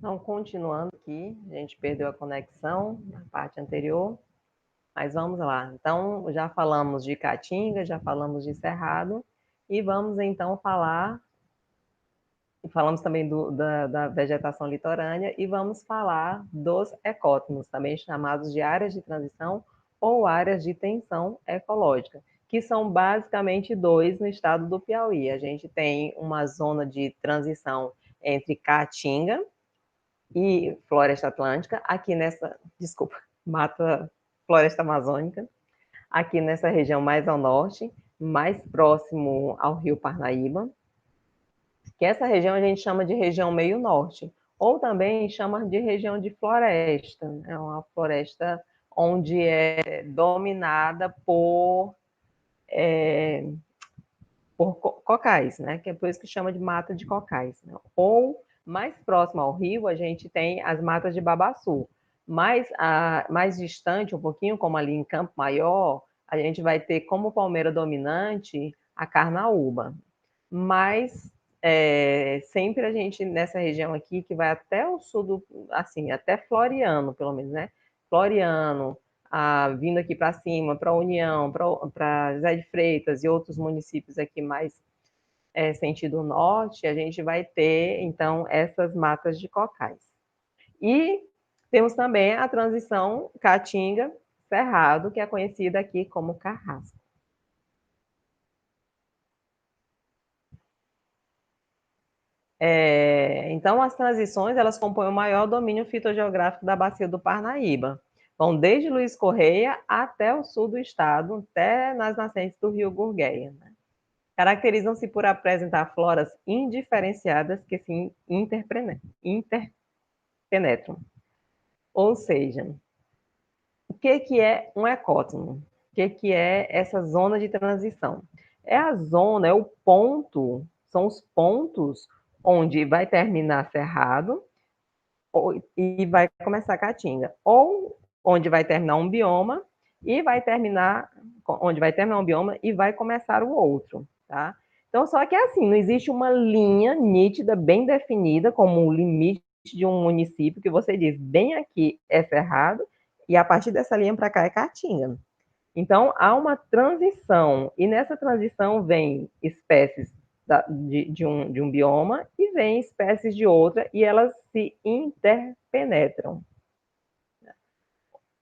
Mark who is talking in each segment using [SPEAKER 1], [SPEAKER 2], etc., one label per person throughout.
[SPEAKER 1] Então, continuando aqui, a gente perdeu a conexão na parte anterior, mas vamos lá. Então, já falamos de Caatinga, já falamos de Cerrado, e vamos então falamos também da vegetação litorânea, e vamos falar dos ecótonos, também chamados de áreas de transição ou áreas de tensão ecológica, que são basicamente dois no estado do Piauí. A gente tem uma zona de transição entre Caatinga e Floresta Atlântica, aqui nessa, desculpa, Mata Floresta Amazônica, aqui nessa região mais ao norte, mais próximo ao Rio Parnaíba, que essa região a gente chama de região meio norte, ou também chama de região de floresta, é uma floresta onde é dominada por cocais, né? Que é por isso que chama de mata de cocais. Né? Ou mais próximo ao rio, a gente tem as matas de babaçu. Mais distante um pouquinho, como ali em Campo Maior, a gente vai ter como palmeira dominante a carnaúba. Mas sempre a gente, nessa região aqui, que vai até o sul, assim, até Floriano, pelo menos, né? Floriano, vindo aqui para cima, para União, para José de Freitas e outros municípios aqui mais sentido norte, a gente vai ter, então, essas matas de cocais. E temos também a transição Caatinga-Cerrado, que é conhecida aqui como Carrasco. Então, as transições, elas compõem o maior domínio fitogeográfico da bacia do Parnaíba. Vão desde Luiz Correia até o sul do estado, até nas nascentes do rio Gurgueia. Né? Caracterizam-se por apresentar floras indiferenciadas que se interpenetram. Ou seja, o que é um ecótono? O que é essa zona de transição? É a zona, é o ponto, são os pontos onde vai terminar Cerrado e vai começar Caatinga, ou onde vai terminar um bioma e vai terminar onde vai terminar um bioma e vai começar o outro, tá? Então, só que é assim, não existe uma linha nítida, bem definida, como o limite de um município, que você diz, bem aqui é Cerrado, e a partir dessa linha para cá é Caatinga. Então, há uma transição, e nessa transição vem espécies de um bioma e vem espécies de outra, e elas se interpenetram,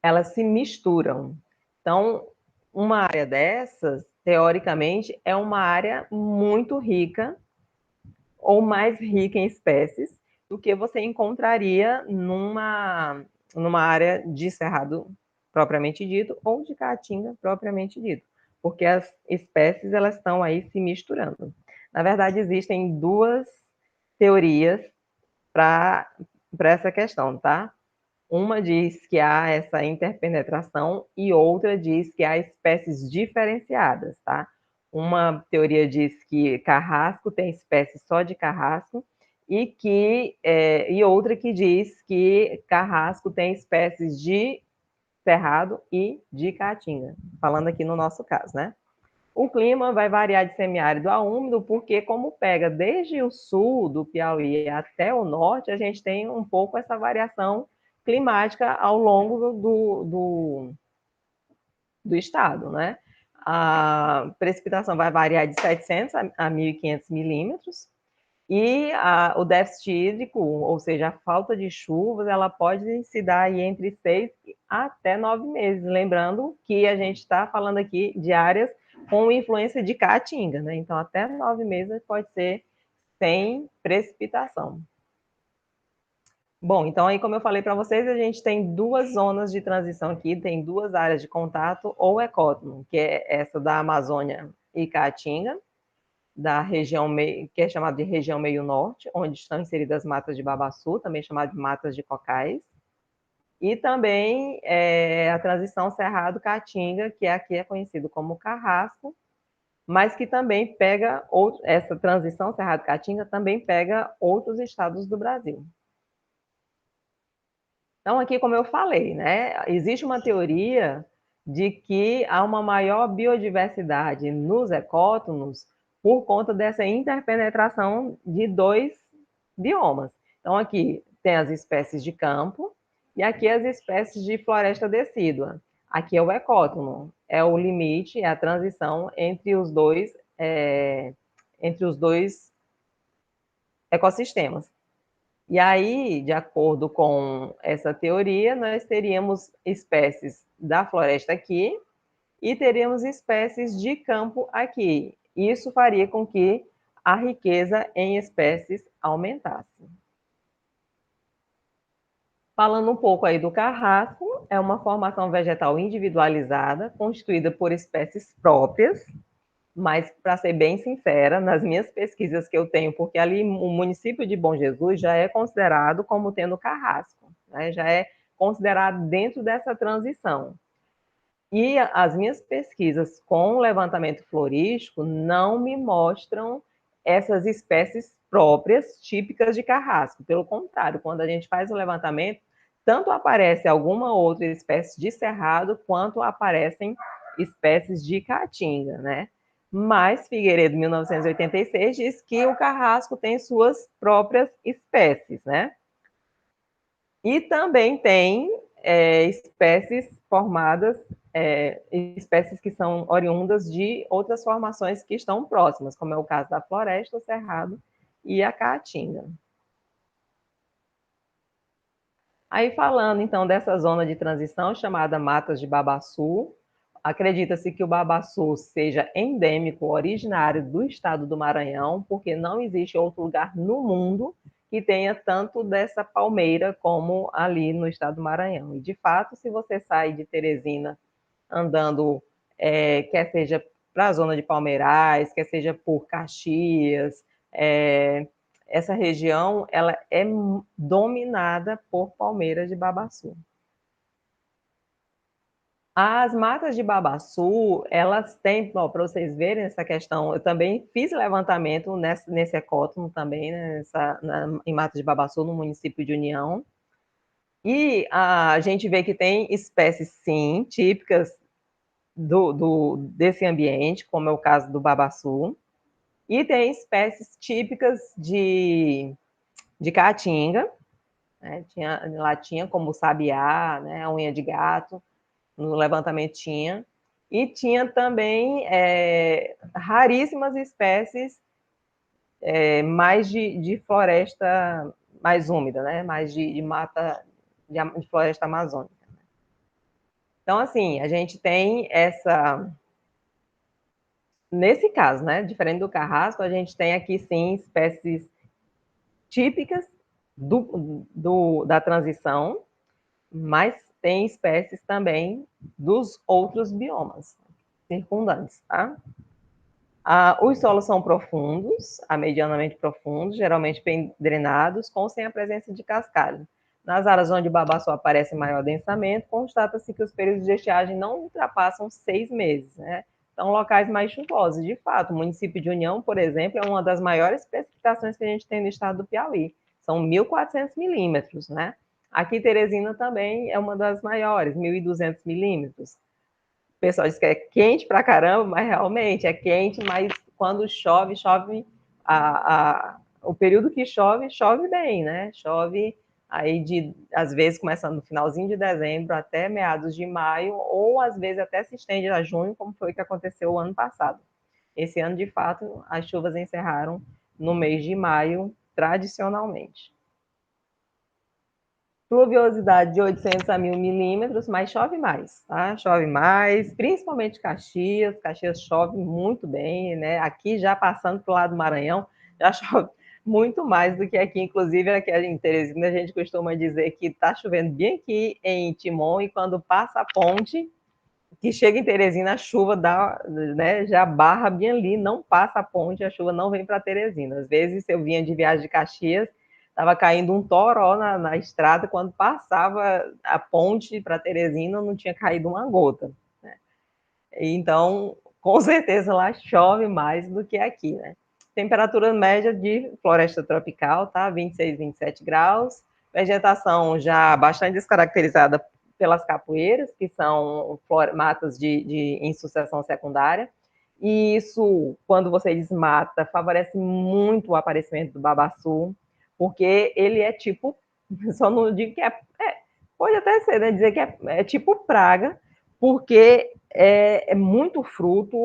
[SPEAKER 1] elas se misturam. Então, uma área dessas, teoricamente, é uma área muito rica, ou mais rica em espécies, do que você encontraria numa área de cerrado propriamente dito, ou de caatinga propriamente dito, porque as espécies elas estão aí se misturando. Na verdade, existem duas teorias para essa questão, tá? Uma diz que há essa interpenetração e outra diz que há espécies diferenciadas, tá? Uma teoria diz que carrasco tem espécies só de carrasco e outra que diz que carrasco tem espécies de cerrado e de caatinga, falando aqui no nosso caso, né? O clima vai variar de semiárido a úmido, porque como pega desde o sul do Piauí até o norte, a gente tem um pouco essa variação climática ao longo do estado, né? A precipitação vai variar de 700 a 1.500 milímetros, e o déficit hídrico, ou seja, a falta de chuvas, ela pode se dar aí entre 6 até 9 meses. Lembrando que a gente está falando aqui de áreas com influência de caatinga, né? Então, até 9 meses pode ser sem precipitação. Bom, então aí, como eu falei para vocês, a gente tem duas zonas de transição aqui, tem duas áreas de contato ou ecótono, que é essa da Amazônia e Caatinga, da região que é chamada de região meio norte, onde estão inseridas as matas de babaçu, também chamada de matas de cocais, e também a transição Cerrado-Caatinga, que aqui é conhecido como Carrasco, mas que também pega, essa transição Cerrado-Caatinga também pega outros estados do Brasil. Então, aqui, como eu falei, né, existe uma teoria de que há uma maior biodiversidade nos ecótonos por conta dessa interpenetração de dois biomas. Então, aqui, tem as espécies de campo e aqui as espécies de floresta decídua. Aqui é o ecótono, é o limite, é a transição entre os dois ecossistemas. E aí, de acordo com essa teoria, nós teríamos espécies da floresta aqui e teríamos espécies de campo aqui. Isso faria com que a riqueza em espécies aumentasse. Falando um pouco aí do carrasco, é uma formação vegetal individualizada, constituída por espécies próprias, mas, para ser bem sincera, nas minhas pesquisas que eu tenho, porque ali o município de Bom Jesus já é considerado como tendo carrasco, né? Já é considerado dentro dessa transição. E as minhas pesquisas com levantamento florístico não me mostram essas espécies próprias, típicas de carrasco. Pelo contrário, quando a gente faz o levantamento, tanto aparece alguma outra espécie de cerrado, quanto aparecem espécies de caatinga, né? Mas Figueiredo, 1986, diz que o carrasco tem suas próprias espécies, né? E também tem espécies formadas, espécies que são oriundas de outras formações que estão próximas, como é o caso da floresta, o cerrado e a caatinga. Aí falando então dessa zona de transição chamada Matas de Babaçu, acredita-se que o babaçu seja endêmico, originário do estado do Maranhão, porque não existe outro lugar no mundo que tenha tanto dessa palmeira como ali no estado do Maranhão. E de fato, se você sai de Teresina andando, quer seja para a zona de Palmeirais, quer seja por Caxias, essa região ela é dominada por palmeiras de babaçu. As matas de babaçu, elas têm, para vocês verem essa questão, eu também fiz levantamento nesse ecótono também, né, em matas de babaçu, no município de União, e a gente vê que tem espécies, sim, típicas desse ambiente, como é o caso do babaçu, e tem espécies típicas de caatinga, né, lá tinha como o sabiá, né, a unha de gato, no levantamento tinha, e tinha também raríssimas espécies mais de floresta mais úmida, né? Mais de mata, de floresta amazônica. Então, assim, a gente tem essa... Nesse caso, né, diferente do carrasco, a gente tem aqui, sim, espécies típicas da transição, mas tem espécies também dos outros biomas circundantes, tá? Os solos são profundos, medianamente profundos, geralmente bem drenados, com ou sem a presença de cascalho. Nas áreas onde o babaçu aparece em maior densamento, constata-se que os períodos de estiagem não ultrapassam 6 meses, né? São locais mais chuvosos. De fato, o município de União, por exemplo, é uma das maiores precipitações que a gente tem no estado do Piauí. São 1.400 milímetros, né? Aqui, Teresina também é uma das maiores, 1.200 milímetros. O pessoal diz que é quente pra caramba, mas realmente é quente, mas quando chove, chove o período que chove, chove bem, né? Chove aí às vezes começando no finalzinho de dezembro até meados de maio, ou às vezes até se estende a junho, como foi o que aconteceu o ano passado. Esse ano, de fato, as chuvas encerraram no mês de maio, tradicionalmente. Pluviosidade de 800 a 1.000 milímetros, mas chove mais, tá? Chove mais, principalmente Caxias. Caxias chove muito bem, né? Aqui, já passando para o lado do Maranhão, já chove muito mais do que aqui. Inclusive, aqui em Teresina, a gente costuma dizer que está chovendo bem aqui em Timon, e quando passa a ponte, que chega em Teresina, a chuva né, já barra bem ali, não passa a ponte, a chuva não vem para Teresina. Às vezes, eu vinha de viagem de Caxias, estava caindo um toró na estrada, quando passava a ponte para Teresina, não tinha caído uma gota, né? Então, com certeza lá chove mais do que aqui, né? Temperatura média de floresta tropical, tá? 26, 27 graus. Vegetação já bastante descaracterizada pelas capoeiras, que são matas em sucessão secundária. E isso, quando você desmata, favorece muito o aparecimento do babaçu, porque ele é tipo Só não digo que pode até ser, né? Dizer que é tipo praga, porque é muito fruto,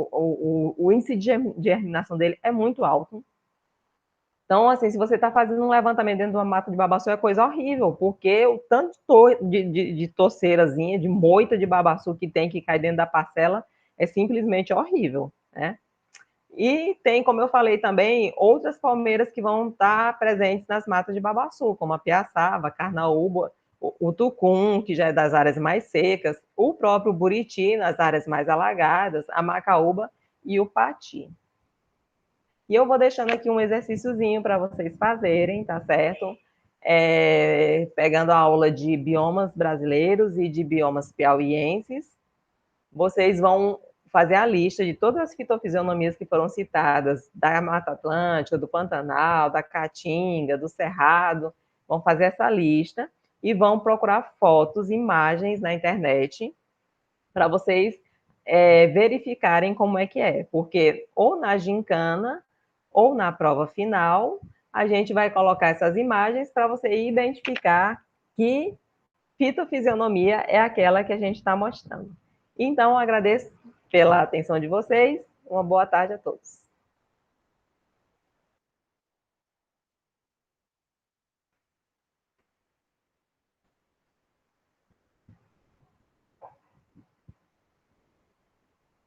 [SPEAKER 1] o índice de germinação dele é muito alto. Então, assim, se você está fazendo um levantamento dentro de uma mata de babaçu, é coisa horrível, porque o tanto de torceirazinha, de moita de babaçu que tem que cai dentro da parcela é simplesmente horrível, né? E tem, como eu falei também, outras palmeiras que vão estar presentes nas matas de babaçu, como a piaçava, a carnaúba, o tucum, que já é das áreas mais secas, o próprio buriti, nas áreas mais alagadas, a macaúba e o pati. E eu vou deixando aqui um exercíciozinho para vocês fazerem, tá certo? Pegando a aula de biomas brasileiros e de biomas piauienses, vocês vão fazer a lista de todas as fitofisionomias que foram citadas, da Mata Atlântica, do Pantanal, da Caatinga, do Cerrado, vão fazer essa lista e vão procurar fotos, imagens na internet para vocês verificarem como é que é, porque ou na gincana ou na prova final, a gente vai colocar essas imagens para você identificar que fitofisionomia é aquela que a gente está mostrando. Então, agradeço pela atenção de vocês. Uma boa tarde a todos.